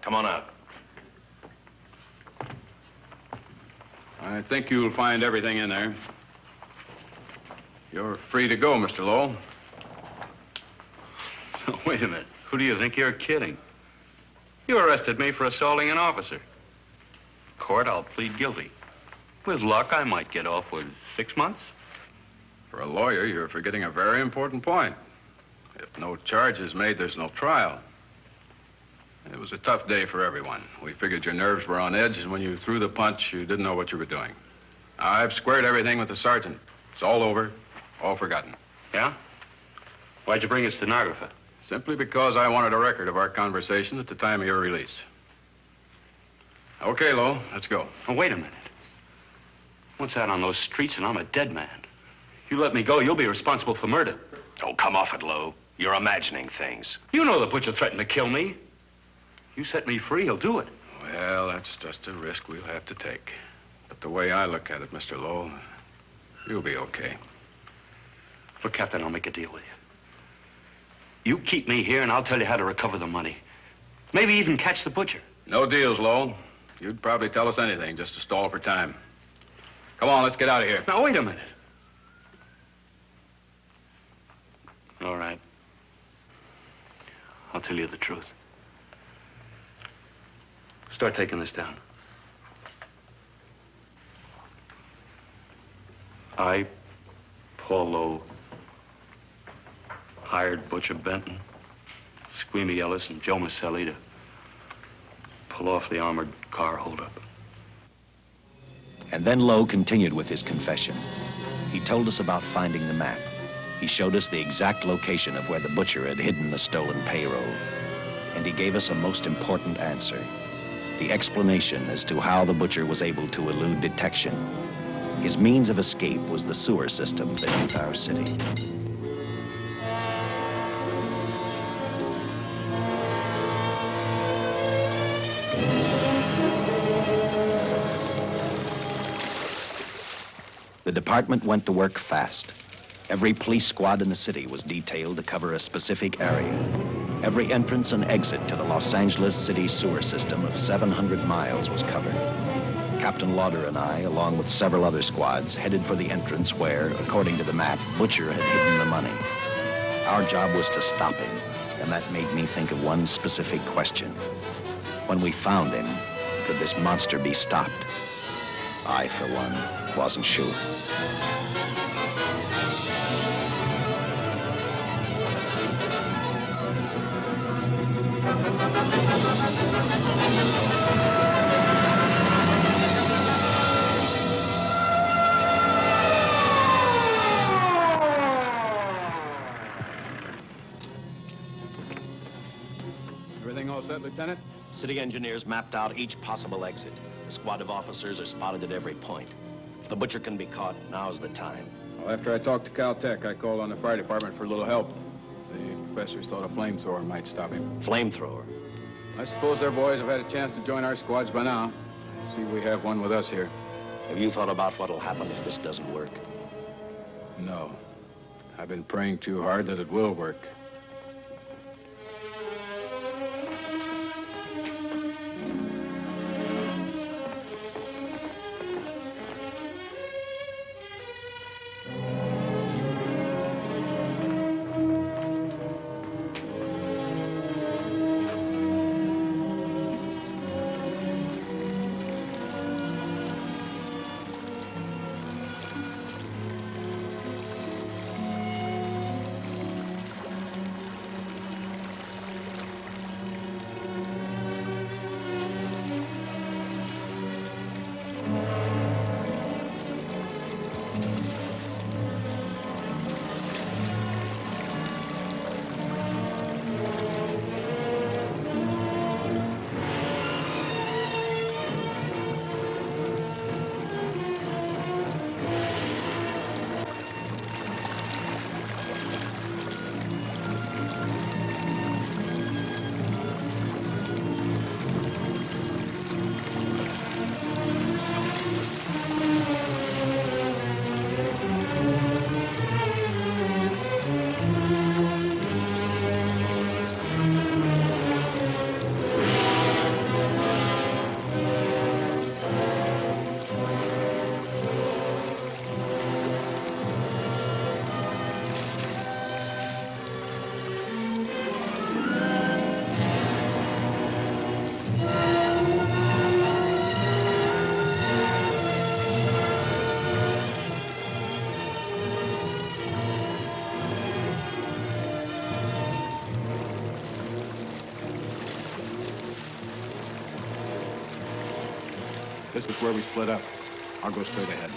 A: Come on out.
D: I think you'll find everything in there. You're free to go, Mr. Lowell.
B: Wait a minute. Who do you think you're kidding? You arrested me for assaulting an officer. Court, I'll plead guilty. With luck, I might get off with 6 months.
D: For a lawyer, you're forgetting a very important point. If no charge is made, there's no trial. It was a tough day for everyone. We figured your nerves were on edge, and when you threw the punch, you didn't know what you were doing. I've squared everything with the sergeant. It's all over, all forgotten.
B: Yeah? Why'd you bring a stenographer?
D: Simply because I wanted a record of our conversation at the time of your release. Okay, Lowe, let's go.
B: Oh, wait a minute. Once out on those streets and I'm a dead man. You let me go, you'll be responsible for murder.
A: Oh, come off it, Lowe. You're imagining things.
B: You know the Butcher threatened to kill me. You set me free, he'll do it.
D: Well, that's just a risk we'll have to take. But the way I look at it, Mr. Lowell, you'll be okay.
B: Look, Captain, I'll make a deal with you. You keep me here, and I'll tell you how to recover the money. Maybe even catch the Butcher.
D: No deals, Lowell. You'd probably tell us anything just to stall for time. Come on, let's get out of here.
B: Now, wait a minute. All right. I'll tell you the truth. Start taking this down. I, Paul Lowe, hired Butcher Benton, Squeamy Ellis, and Joe Marcelli to pull off the armored car holdup.
A: And then Lowe continued with his confession. He told us about finding the map. He showed us the exact location of where the Butcher had hidden the stolen payroll. And he gave us a most important answer. The explanation as to how the Butcher was able to elude detection. His means of escape was the sewer system beneath our city. The department went to work fast. Every police squad in the city was detailed to cover a specific area. Every entrance and exit to the Los Angeles city sewer system of 700 miles was covered. Captain Lauder and I, along with several other squads, headed for the entrance where, according to the map, Butcher had hidden the money. Our job was to stop him, and that made me think of one specific question. When we found him, could this monster be stopped? I, for one, wasn't sure.
D: Everything all set, Lieutenant?
A: City engineers mapped out each possible exit. A squad of officers are spotted at every point. If the Butcher can be caught, now's the time.
D: Well, after I talked to Caltech, I called on the fire department for a little help. The professors thought a flamethrower might stop him.
A: Flamethrower?
D: I suppose their boys have had a chance to join our squads by now. I see we have one with us here.
A: Have you thought about what'll happen if this doesn't work?
D: No. I've been praying too hard that it will work. This is where we split up. I'll go straight ahead.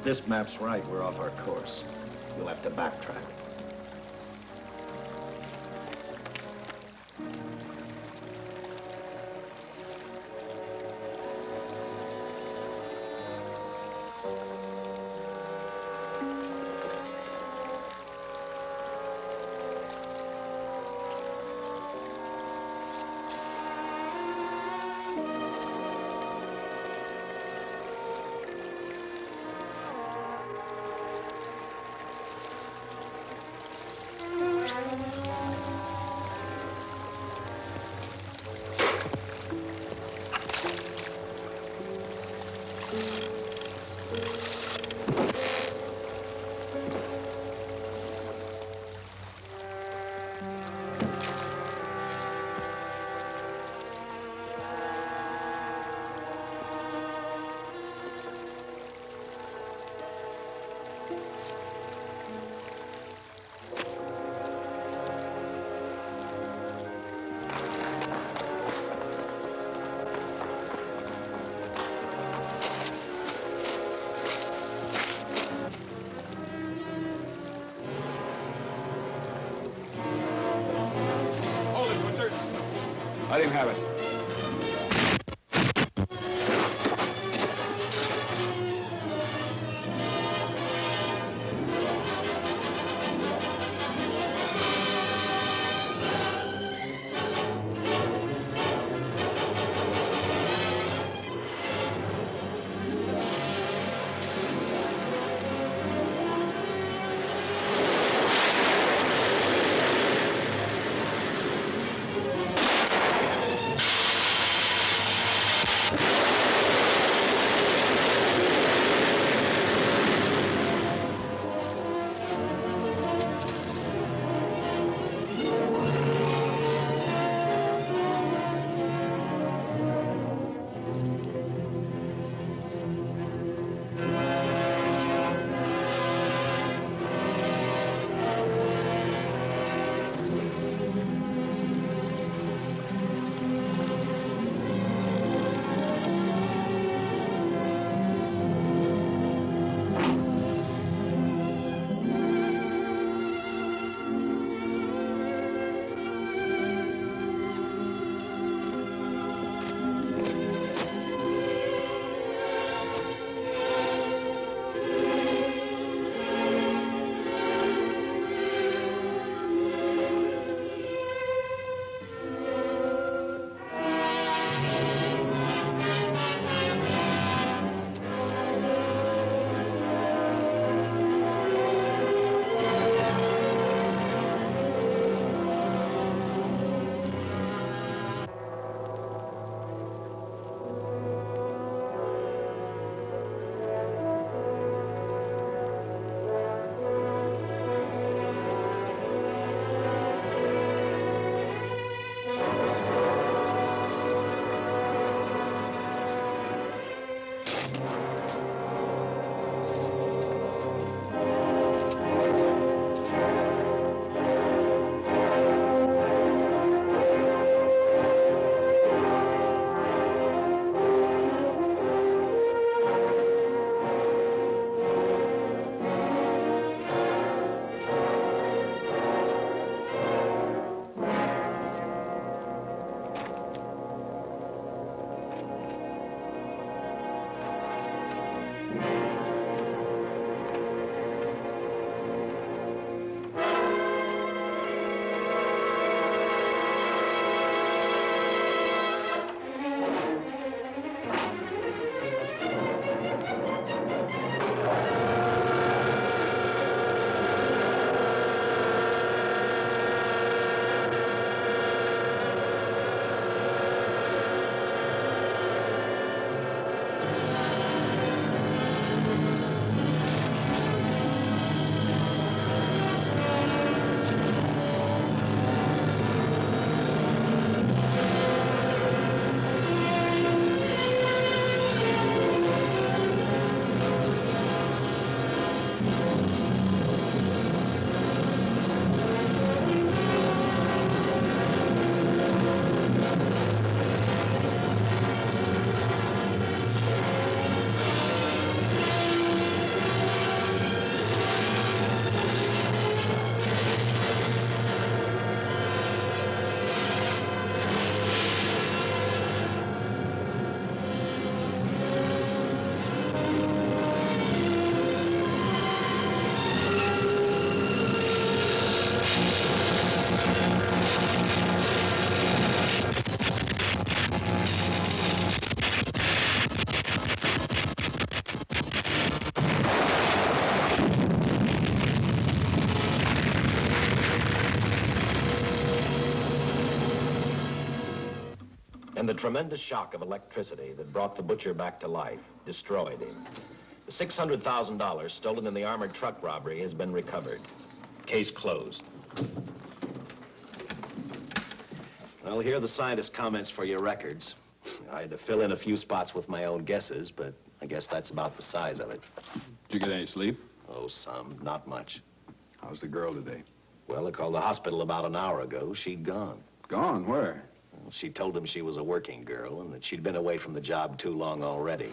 A: If this map's right, we're off our course. We'll have to backtrack. And the tremendous shock of electricity that brought the butcher back to life destroyed him. The $600,000 stolen in the armored truck robbery has been recovered. Case closed. Well, here are the scientist's comments for your records. I had to fill in a few spots with my own guesses, but I guess that's about the size of it.
D: Did you get any sleep?
A: Oh, some. Not much.
D: How's the girl today?
A: Well, I called the hospital about an hour ago. She'd gone.
D: Gone? Where?
A: Well, she told them she was a working girl and that she'd been away from the job too long already.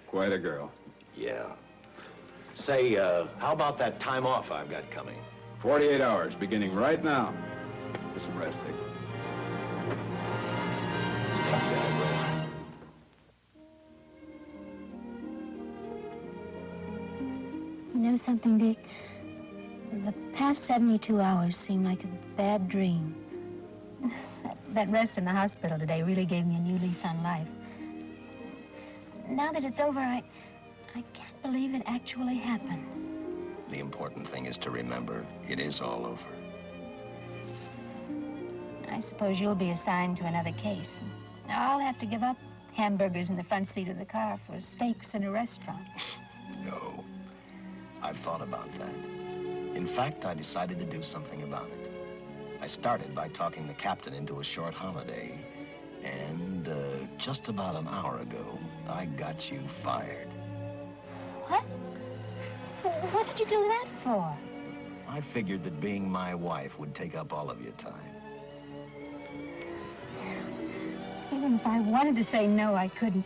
D: Quite a girl.
A: Yeah. Say, how about that time off I've got coming?
D: 48 hours, beginning right now. Get some rest, Dick.
E: know something, Dick? The past 72 hours seem like a bad dream. That rest in the hospital today really gave me a new lease on life. Now that it's over, I can't believe it actually happened.
A: The important thing is to remember it is all over.
E: I suppose you'll be assigned to another case. I'll have to give up hamburgers in the front seat of the car for steaks in a restaurant.
A: No. I've thought about that. In fact, I decided to do something about it. I started by talking the captain into a short holiday. And just about an hour ago, I got you fired.
E: What? What did you do that for?
A: I figured that being my wife would take up all of your time.
E: Even if I wanted to say no, I couldn't.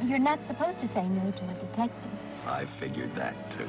E: You're not supposed to say no to a detective.
A: I figured that, too.